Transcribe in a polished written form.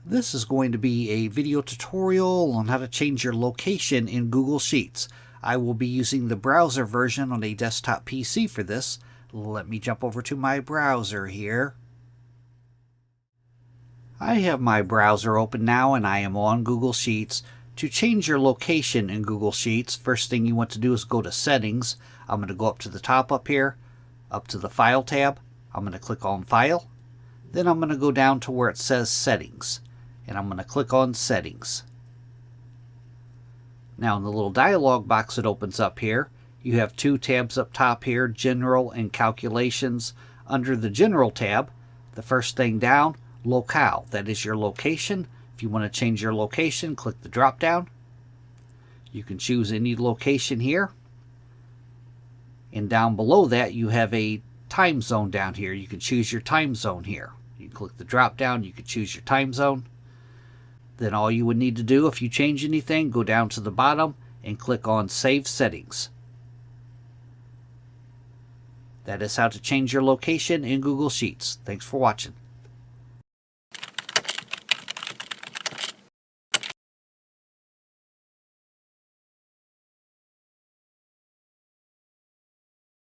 This is going to be a video tutorial on how to change your location in Google Sheets. I will be using the browser version on a desktop PC for this. Let me jump over to my browser here. I have my browser open now and I am on Google Sheets. To change your location in Google Sheets, first thing you want to do is go to Settings. I'm going to go up to the top up here, up to the File tab. I'm going to click on File. Then I'm going to go down to where it says Settings, and I'm going to click on Settings. Now in the little dialog box that opens up here, you have two tabs up top here, General and Calculations. Under the General tab, the first thing down, Locale. That is your location. If you want to change your location, click the drop down. You can choose any location here. And down below that, you have a time zone down here. You can choose your time zone here. You can click the drop down, you can choose your time zone. Then all you would need to do if you change anything, go down to the bottom and click on Save Settings. That is how to change your location in Google Sheets. Thanks for watching.